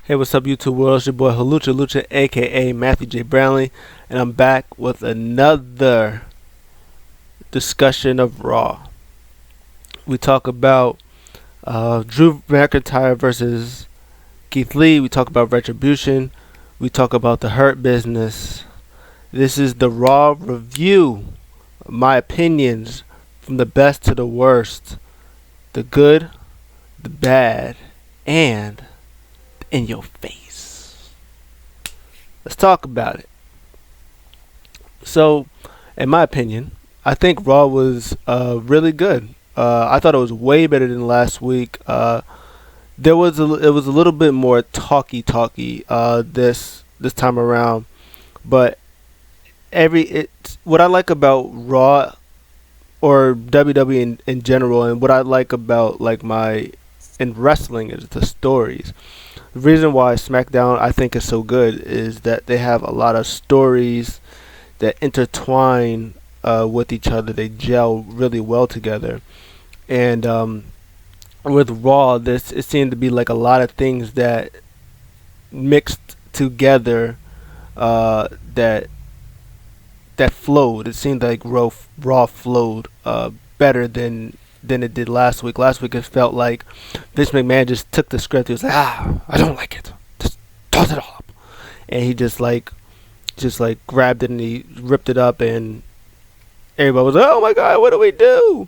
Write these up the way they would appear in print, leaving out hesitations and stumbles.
Hey, what's up, YouTube world? It's your boy Halucha Lucha, aka Matthew J. Brownlee, and I'm back with another discussion of Raw. We talk about Drew McIntyre versus Keith Lee. We talk about Retribution. We talk about the Hurt Business. This is the Raw review. My opinions from the best to the worst, the good, the bad, and in your face. Let's talk about it. So, in my opinion, I think Raw was really good. I thought it was way better than last week. It was a little bit more talky this time around, but what I like about Raw or WWE in general, and what I like about in wrestling is the stories. The reason why SmackDown I think is so good is that they have a lot of stories that intertwine with each other. They gel really well together. And with Raw, it seemed to be like a lot of things that mixed together that flowed. It seemed like Raw flowed better than it did last week. Last week it felt like Vince McMahon just took the script. He was like, I don't like it. Just toss it all up. And he just grabbed it and he ripped it up, and everybody was like, oh my God, what do we do?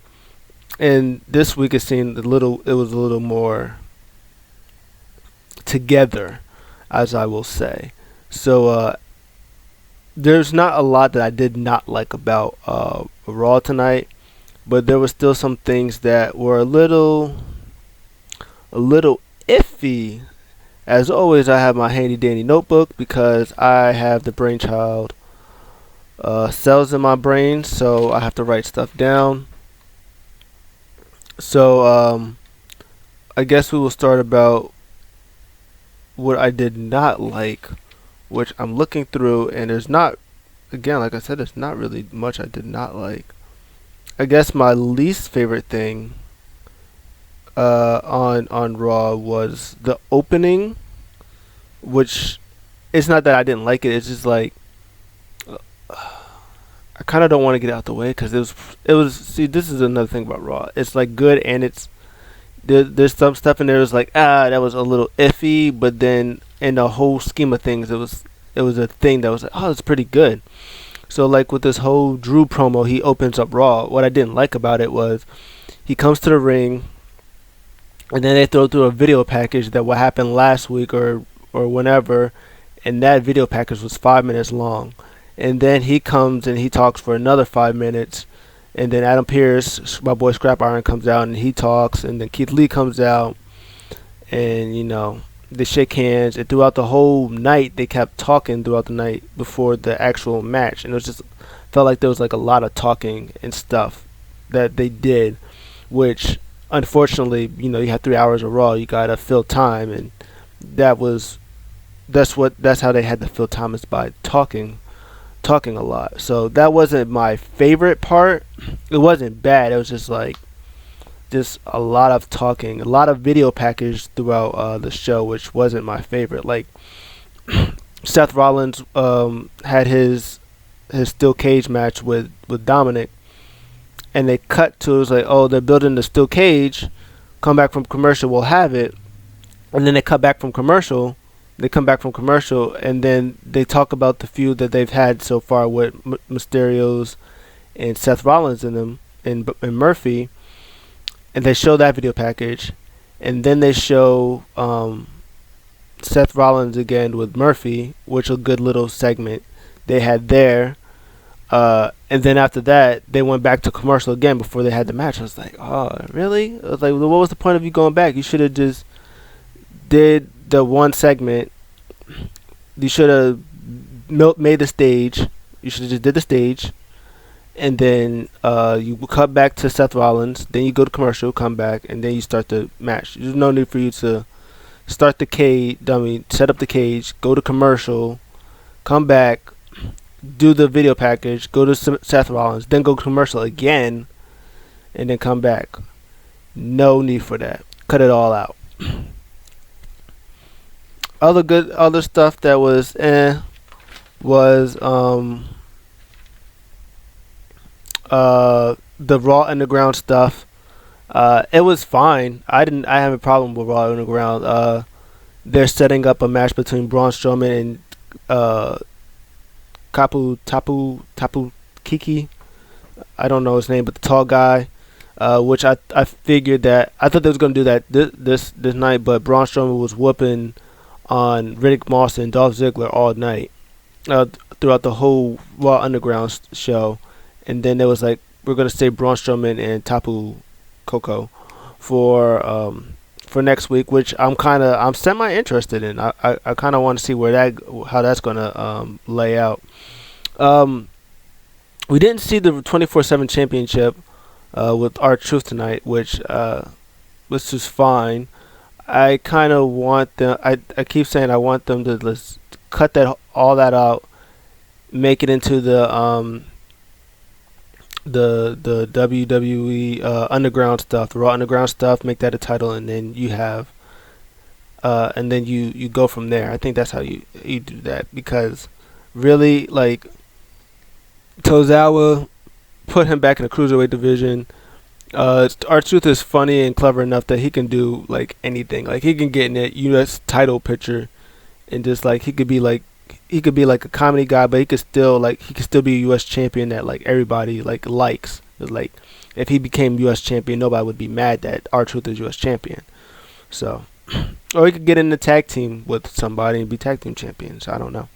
And this week it was a little more together, as I will say. So there's not a lot that I did not like about Raw tonight, but there were still some things that were a little iffy. As always, I have my handy dandy notebook because I have the brainchild cells in my brain, so I have to write stuff down. So I guess we will start about what I did not like, which I'm looking through, and there's not, again, like I said, there's not really much I did not like. I guess my least favorite thing on Raw was the opening, which it's not that I didn't like it. It's just like I kind of don't want to get out the way because it was. See, this is another thing about Raw. It's like good, and there's some stuff in there that's like that was a little iffy, but then in the whole scheme of things, it was a thing that was like, oh, it's pretty good. So like with this whole Drew promo, he opens up Raw. What I didn't like about it was he comes to the ring, and then they throw through a video package that what happened last week or whenever, and that video package was 5 minutes long. And then he comes and he talks for another 5 minutes, and then Adam Pearce, my boy Scrap Iron, comes out and he talks, and then Keith Lee comes out, and they shake hands, and throughout the whole night they kept talking throughout the night before the actual match, and it was just felt like there was like a lot of talking and stuff that they did, which unfortunately, you have 3 hours of Raw, you gotta fill time, and that's how they had to fill time, is by talking a lot. So that wasn't my favorite part. It wasn't bad. It was just a lot of talking, a lot of video package throughout the show, which wasn't my favorite. Like Seth Rollins had his steel cage match with Dominic, and they cut to, it was like, oh, they're building the steel cage, come back from commercial, we'll have it. And then they come back from commercial, and then they talk about the feud that they've had so far with Mysterios and Seth Rollins in them, and Murphy. And they show that video package, and then they show Seth Rollins again with Murphy, which was a good little segment they had there. And then after that, they went back to commercial again before they had the match. I was like, oh, really? I was like, well, what was the point of you going back? You should have just did the one segment. You should have made the stage. You should have just did the stage. And then you cut back to Seth Rollins. Then you go to commercial, come back, and then you start the match. There's no need for you to start the cage, set up the cage, go to commercial, come back, do the video package, go to Seth Rollins, then go to commercial again, and then come back. No need for that. Cut it all out. other stuff that was was the Raw Underground stuff. It was fine. I have a problem with Raw Underground. They're setting up a match between Braun Strowman and uh Tapu Kiki. I don't know his name, but the tall guy. Which I figured that I thought they was gonna do that this night, but Braun Strowman was whooping on Riddick Moss and Dolph Ziggler all night, uh, throughout the whole Raw Underground show, and then it was like we're gonna say Braun Strowman and Tapu Koko for next week, which I'm semi interested in. I kind of want to see where that how that's gonna lay out. Um, we didn't see the 24/7 championship with our truth tonight, which is fine. I kind of want them. I keep saying I want them to let's cut that all that out, make it into the WWE underground stuff, the Raw underground stuff. Make that a title, and then you have and then you go from there. I think that's how you do that because really like Tozawa put him back in the cruiserweight division. Our truth is funny and clever enough that he can do like anything. Like he can get in that U.S. title picture and just like he could be like a comedy guy, but he could still be a U.S. champion that like everybody like likes. Like if he became U.S. champion, nobody would be mad that our truth is U.S. champion. So, or he could get in the tag team with somebody and be tag team champions. I don't know,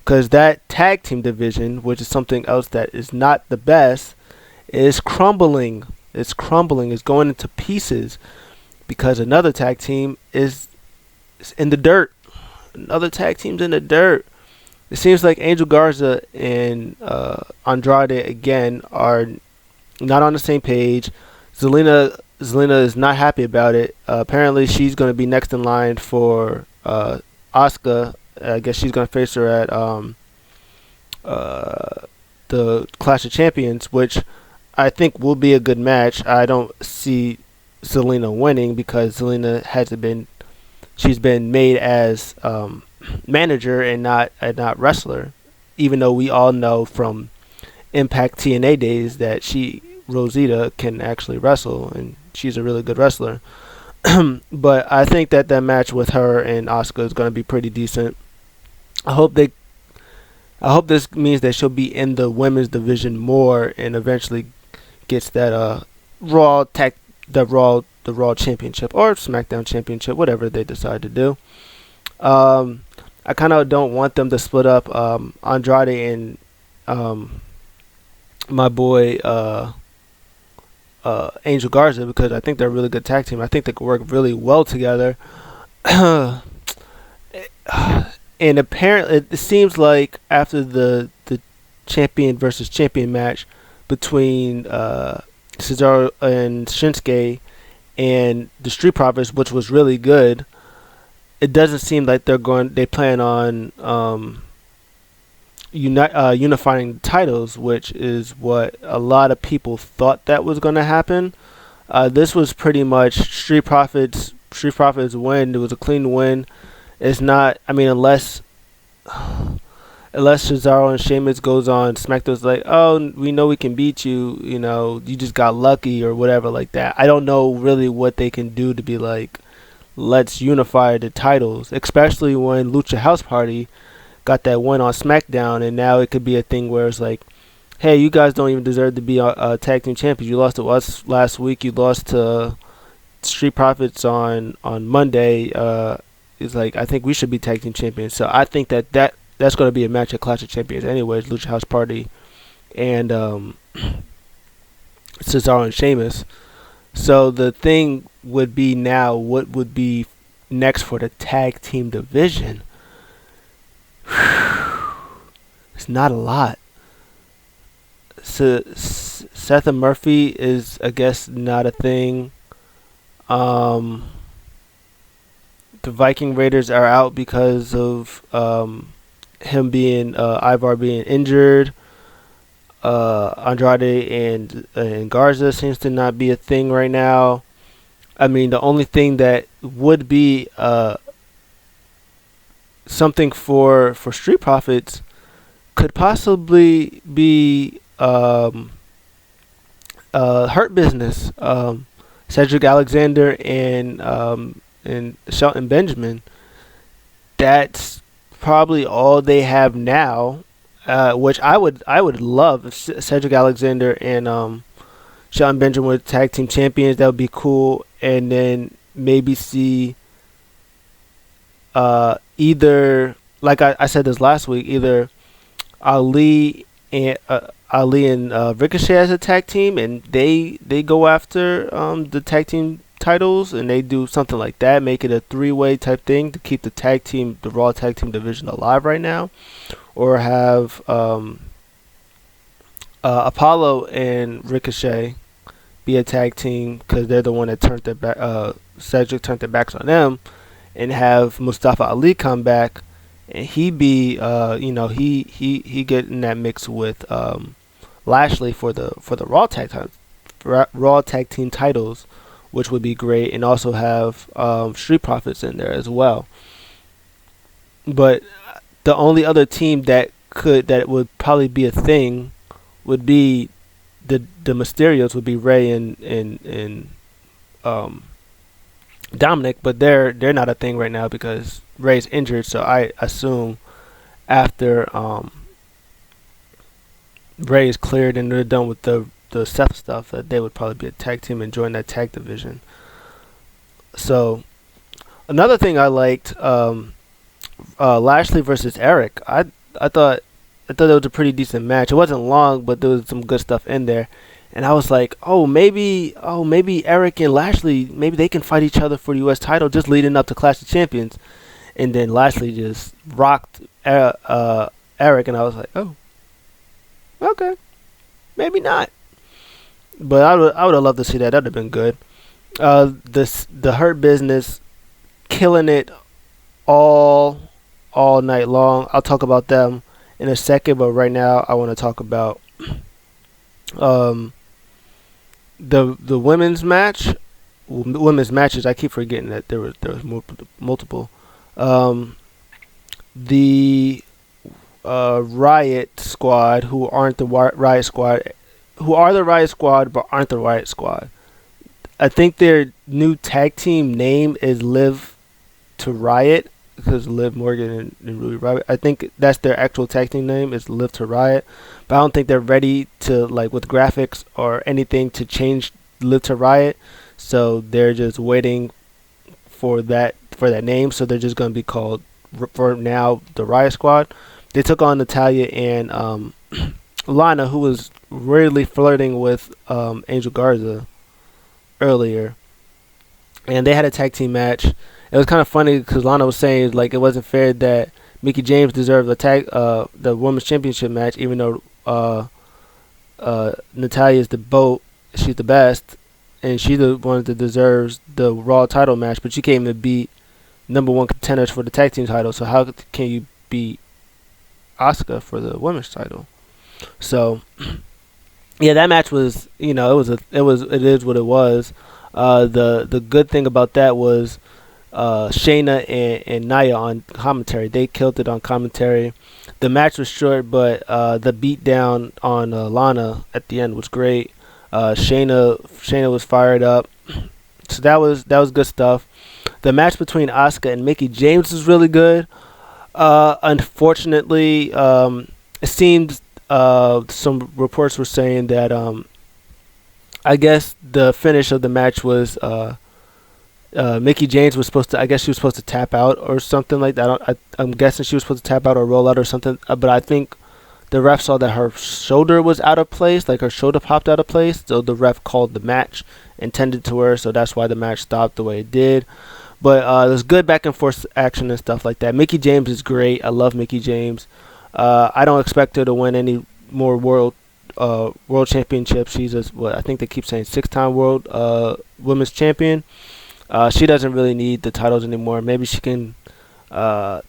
because that tag team division, which is something else that is not the best, is crumbling. It's crumbling. It's going into pieces because another tag team is in the dirt. Another tag team's in the dirt. It seems like Angel Garza and Andrade again are not on the same page. Zelina is not happy about it. Apparently, she's going to be next in line for Asuka. I guess she's going to face her at the Clash of Champions, which I think will be a good match. I don't see Zelina winning because Zelina hasn't been. She's been made as manager and not wrestler, even though we all know from Impact TNA days that Rosita can actually wrestle and she's a really good wrestler. But I think that match with her and Asuka is going to be pretty decent. I hope this means that she'll be in the women's division more and eventually gets that Raw tag the Raw Championship or SmackDown Championship, whatever they decide to do. I kind of don't want them to split up Andrade and my boy Angel Garza because I think they're a really good tag team. I think they could work really well together. And apparently, it seems like after the champion versus champion match between Cesaro and Shinsuke and the Street Profits, which was really good, it doesn't seem like they plan on unifying the titles, which is what a lot of people thought that was going to happen. This was pretty much Street Profits win. It was a clean win. It's not. I mean, unless Cesaro and Sheamus goes on SmackDown's like, oh, we know we can beat you. You know, you just got lucky or whatever like that. I don't know really what they can do to be like, let's unify the titles, especially when Lucha House Party got that win on SmackDown, and now it could be a thing where it's like, hey, you guys don't even deserve to be tag team champions. You lost to us last week. You lost to Street Profits on Monday. It's like, I think we should be tag team champions. So I think that's going to be a match at Clash of Champions anyways, Lucha House Party and Cesaro and Sheamus. So the thing would be now, what would be next for the tag team division? It's not a lot. So Seth and Murphy is, I guess, not a thing. The Viking Raiders are out because of him being Ivar being injured. Andrade and Garza seems to not be a thing right now. I mean, the only thing that would be something for Street Profits could possibly be Hurt Business, Cedric Alexander and Shelton Benjamin. That's probably all they have now, which I would love if Cedric Alexander and Shelton Benjamin were tag team champions. That would be cool, and then maybe see either, like I said this last week, either Ali and Ricochet as a tag team, and they go after the tag team titles, and they do something like that, make it a three-way type thing to keep the Raw tag team division alive right now, or have Apollo and Ricochet be a tag team because they're the one that turned their back. Cedric turned their backs on them, and have Mustafa Ali come back, and he be he get in that mix with Lashley for the Raw tag team titles, which would be great, and also have Street Profits in there as well. But the only other team that would probably be a thing would be the Mysterios, would be Ray and Dominic, but they're not a thing right now because Ray's injured. So I assume after Ray is cleared and they're done with the Seth stuff, that they would probably be a tag team and join that tag division. So another thing I liked, Lashley versus Eric. I thought it was a pretty decent match. It wasn't long, but there was some good stuff in there. And I was like, maybe Eric and Lashley, maybe they can fight each other for the U.S. title just leading up to Clash of Champions. And then Lashley just rocked Eric, and I was like, oh, okay, maybe not. But I would have loved to see that. That'd have been good. The Hurt Business killing it all night long. I'll talk about them in a second, but right now I want to talk about the women's match, women's matches. I keep forgetting that there was multiple. The Riot Squad, who aren't the Riot Squad, who are the Riot Squad but aren't the Riot Squad. I think their new tag team name is Live to Riot, because Liv Morgan and Ruby Riot. I think that's their actual tag team name, is Live to Riot. But I don't think they're ready to, like, with graphics or anything, to change Live to Riot. So they're just waiting for that name. So they're just going to be called, for now, the Riot Squad. They took on Natalya and Lana, who was really flirting with Angel Garza earlier. And they had a tag team match. It was kind of funny because Lana was saying, like, it wasn't fair that Mickie James deserved the women's championship match, even though Natalya is the GOAT, she's the best, and she's the one that deserves the Raw title match. But she came to beat number one contenders for the tag team title. So how can you beat Asuka for the women's title? So yeah, that match was, it is what it was. The good thing about that was Shayna and Nia on commentary. They killed it on commentary. The match was short, but the beatdown on Lana at the end was great. Shayna was fired up, so that was good stuff. The match between Asuka and Mickie James was really good. Unfortunately, it seemed some reports were saying that I guess the finish of the match was Mickie James was supposed to, I guess she was supposed to tap out or something like that. I'm guessing she was supposed to tap out or roll out or something. But I think the ref saw that her shoulder was out of place, like her shoulder popped out of place. So the ref called the match and tended to her. So that's why the match stopped the way it did. But it was good back and forth action and stuff like that. Mickie James is great. I love Mickie James. I don't expect her to win any more world championships. She's I think they keep saying 6-time world women's champion. She doesn't really need the titles anymore. Maybe she can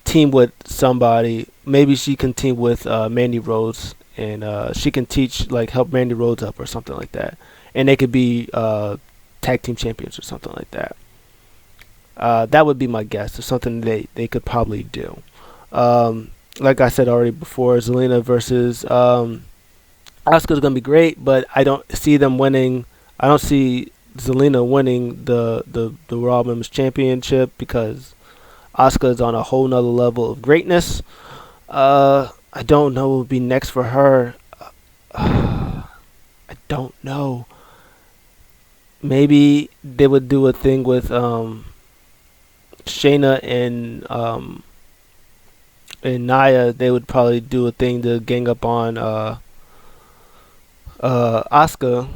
team with somebody. Maybe she can team with Mandy Rose, and she can help Mandy Rose up or something like that. And they could be tag team champions or something like that. That would be my guess. It's something they could probably do. Like I said already before, Zelina versus Asuka's gonna be great, but I don't see them winning. I don't see Zelina winning the Raw Women's Championship because Asuka is on a whole nother level of greatness. I don't know what will be next for her. I don't know. Maybe they would do a thing with Shayna and Naya. They would probably do a thing to gang up on Asuka.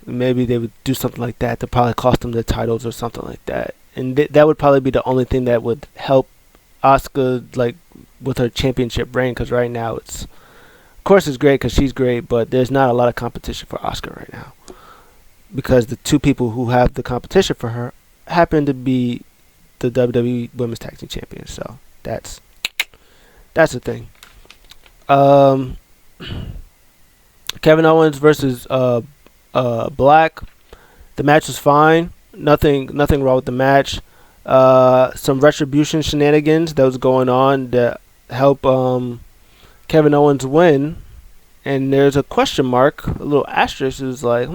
Maybe they would do something like that to probably cost them the titles or something like that. And that would probably be the only thing that would help Asuka like with her championship reign. Because right now it's, of course, it's great because she's great, but there's not a lot of competition for Asuka right now because the two people who have the competition for her happen to be the WWE Women's Tag Team Champions. So that's the thing. Kevin Owens versus Black. The match was fine. Nothing wrong with the match. Some Retribution shenanigans that was going on that help Kevin Owens win. And there's a question mark, a little asterisk. Is like,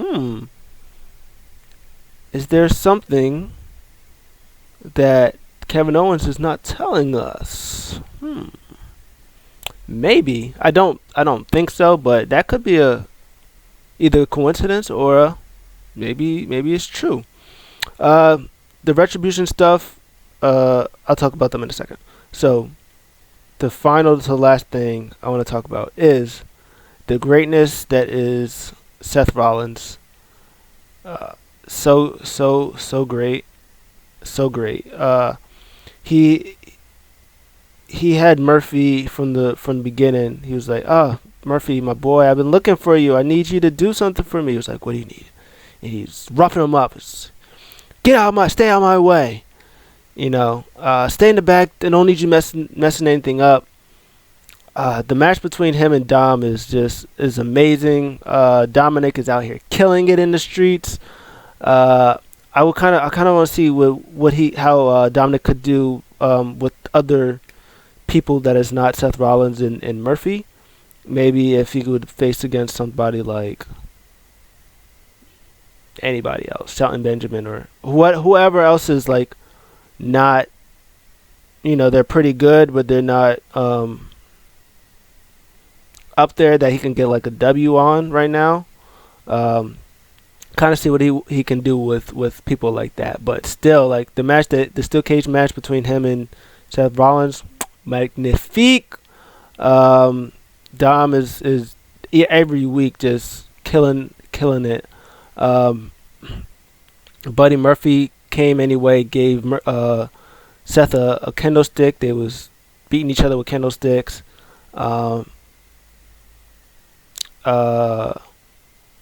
is there something that Kevin Owens is not telling us? Maybe. I don't think so, but that could be either a coincidence or maybe it's true. The Retribution stuff, I'll talk about them in a second. So, the final to last thing I want to talk about is the greatness that is Seth Rollins. So great, so great. He had Murphy from the beginning. He was like, Murphy, my boy, I've been looking for you. I need you to do something for me. He was like, what do you need? And he's roughing him up. Stay out of my way. Stay in the back. I don't need you messing anything up. The match between him and Dom is amazing. Dominic is out here killing it in the streets. I kind of want to see how Dominic could do with other people that is not Seth Rollins and Murphy. Maybe if he would face against somebody like anybody else, Shelton Benjamin or whoever else is like not, they're pretty good, but they're not up there that he can get like a W on right now. Kind of see what he can do with people like that, but still like the steel cage match between him and Seth Rollins, magnifique. Dom is every week just killing it. Buddy Murphy came anyway, gave Seth a kendo stick. They was beating each other with kendo sticks.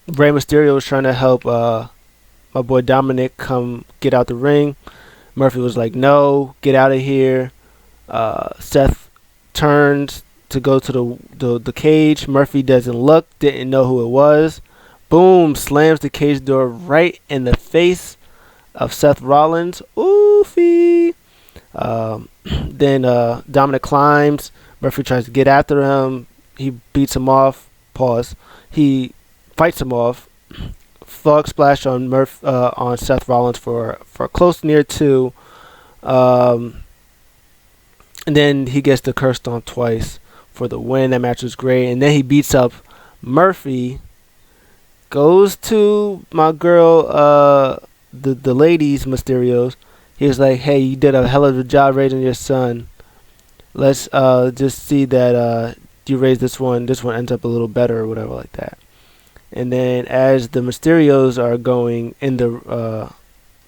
Rey Mysterio was trying to help my boy Dominic come get out the ring. Murphy was like, no, get out of here. Seth turns to go to the cage. Murphy doesn't look, didn't know who it was. Boom, slams the cage door right in the face of Seth Rollins. Oofy. Then Dominic climbs. Murphy tries to get after him. He beats him off. Pause. He fights him off. Frog splash on on Seth Rollins for close near 2. And then he gets the curse stomp twice for the win. That match was great. And then he beats up Murphy. Goes to my girl, the ladies, Mysterios. He was like, hey, you did a hell of a job raising your son. Let's just see that you raise this one ends up a little better or whatever like that. And then as the Mysterios are going in the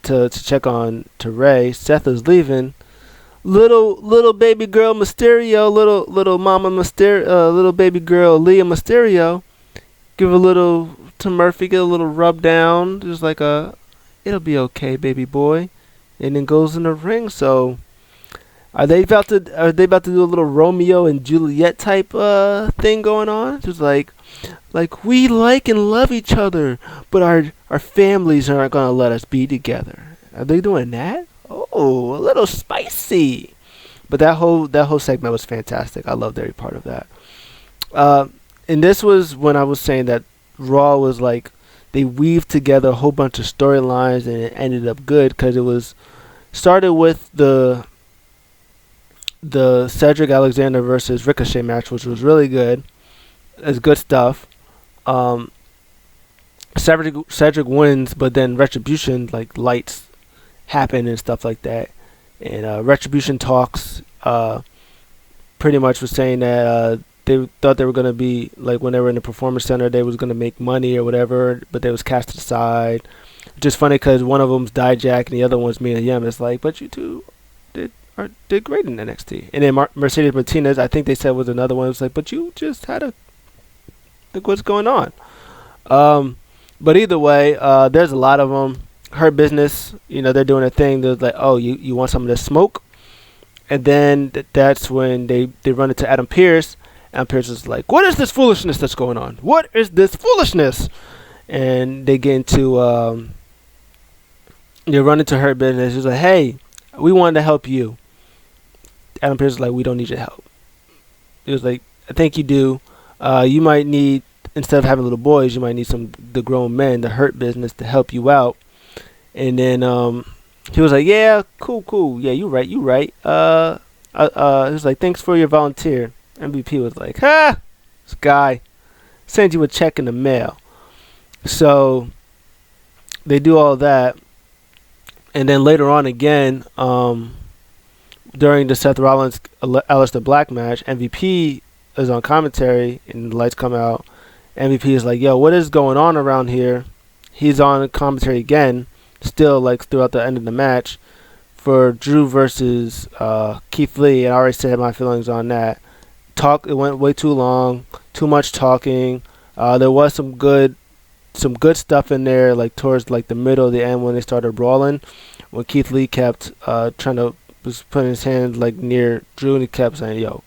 to check on to Ray, Seth is leaving. Little baby girl Mysterio, little mama Mysterio, little baby girl Leah Mysterio, give a little to Murphy, get a little rub down, just like it'll be okay, baby boy, and then goes in the ring. So are they about to do a little Romeo and Juliet type thing going on? Just like we like and love each other, but our families aren't gonna let us be together. Are they doing that? Oh, a little spicy. But that whole segment was fantastic. I loved every part of that. Uh, and this was when I was saying that Raw was like they weaved together a whole bunch of storylines and it ended up good because it was started with the Cedric Alexander versus Ricochet match, which was really good. It's good stuff. Um, Cedric wins, but then Retribution like lights happen and stuff like that. And Retribution talks pretty much was saying that they thought they were gonna be like when they were in the performance center, they was gonna make money or whatever, but they was cast aside. Just funny because one of them's Dijak and the other one's Mia Yim. It's like, but you two did great in NXT. And then Mercedes Martinez, I think they said was another one. It was like, but you just had a like, what's going on? But either way, there's a lot of them. Her business, they're doing a thing. They're like, oh, you want some of this smoke? And then that's when they run into Adam Pearce. Adam Pearce is like, what is this foolishness that's going on? What is this foolishness? And they get into, they run into her business. She's like, hey, we wanted to help you. Adam Pearce is like, we don't need your help. He was like, I think you do. You might need, instead of having little boys, you might need the grown men, the Hurt Business, to help you out. And then he was like, yeah, cool. Yeah, you right. He was like, thanks for your volunteer. MVP was like, this guy sent you a check in the mail. So they do all that. And then later on again, during the Seth Rollins Aleister Black match, MVP is on commentary and the lights come out. MVP is like, yo, what is going on around here? He's on commentary again, still like throughout the end of the match for Drew versus Keith Lee. And I already said my feelings on that. It went way too long, too much talking. There was some good stuff in there, like towards like the middle of the end when they started brawling, when Keith Lee kept was putting his hand like near Drew and he kept saying, yo,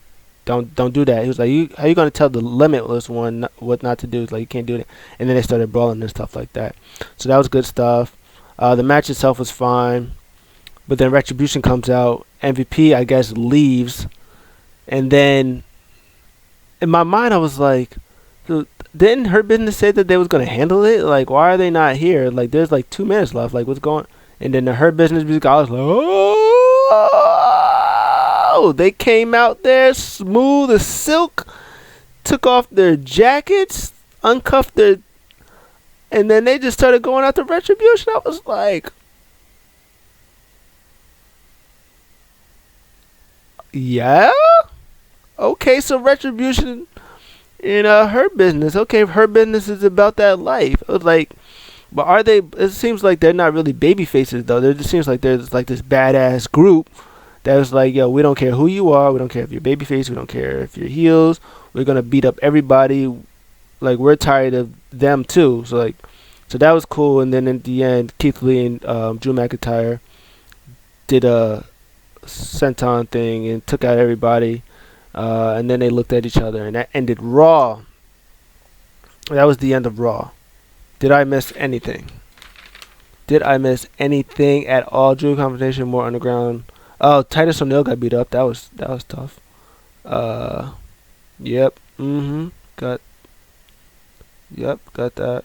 don't do that. He was like, how you gonna tell the limitless one what not to do? It's like, you can't do that. And then they started brawling and stuff like that. So that was good stuff. The match itself was fine, but then Retribution comes out. MVP, I guess, leaves, and then in my mind I was like, didn't Hurt Business say that they was gonna handle it? Like, why are they not here? Like, there's like 2 minutes left. Like, what's going? And then the Hurt Business music, I was like, oh, they came out there smooth as silk, took off their jackets, uncuffed their, and then they just started going out to Retribution. I was like, yeah, okay, so Retribution in Hurt Business. Okay, Hurt Business is about that life. It was like, but are they? It seems like they're not really baby faces though. It just seems like there's like this badass group that was like, yo, we don't care who you are. We don't care if you're babyface. We don't care if you're heels. We're gonna beat up everybody. Like, we're tired of them too. So that was cool. And then in the end, Keith Lee and Drew McIntyre did a senton thing and took out everybody. And then they looked at each other, and that ended Raw. That was the end of Raw. Did I miss anything? Did I miss anything at all? Drew Confrontation, more underground. Oh, Titus O'Neil got beat up. That was tough. Yep. Got that.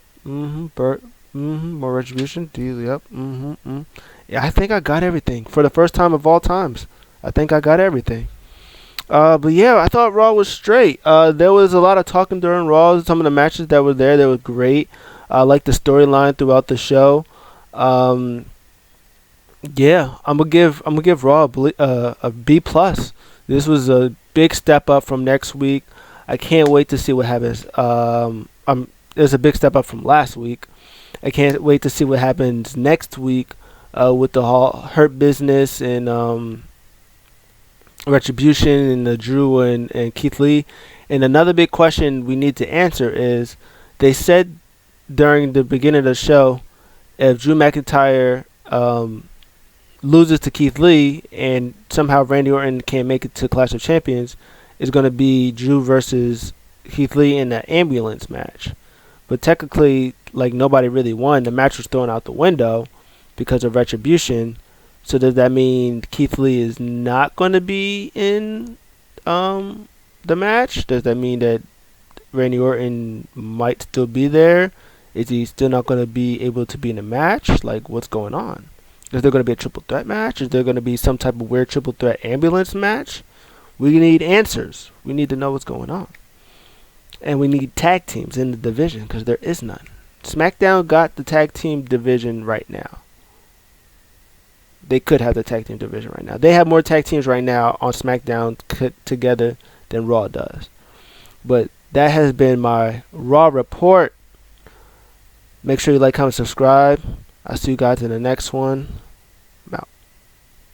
Burt. More Retribution. Yep. Yeah, I think I got everything for the first time of all times. I think I got everything. But yeah, I thought Raw was straight. There was a lot of talking during Raw. Some of the matches that were there, they were great. I liked the storyline throughout the show. Yeah, I'm gonna give Raw a B plus. This was a big step up from next week. I can't wait to see what happens. There's a big step up from last week. I can't wait to see what happens next week with the Hurt Business and Retribution and the Drew and Keith Lee. And another big question we need to answer is, they said during the beginning of the show, if Drew McIntyre loses to Keith Lee and somehow Randy Orton can't make it to Clash of Champions, it's going to be Drew versus Keith Lee in the ambulance match. But technically, like, nobody really won. The match was thrown out the window because of Retribution. So does that mean Keith Lee is not going to be in the match? Does that mean that Randy Orton might still be there? Is he still not going to be able to be in a match? Like, what's going on? Is there going to be a triple threat match? Is there going to be some type of weird triple threat ambulance match? We need answers. We need to know what's going on. And we need tag teams in the division because there is none. SmackDown got the tag team division right now. They could have the tag team division right now. They have more tag teams right now on SmackDown together than Raw does. But that has been my Raw report. Make sure you like, comment, subscribe. I'll see you guys in the next one.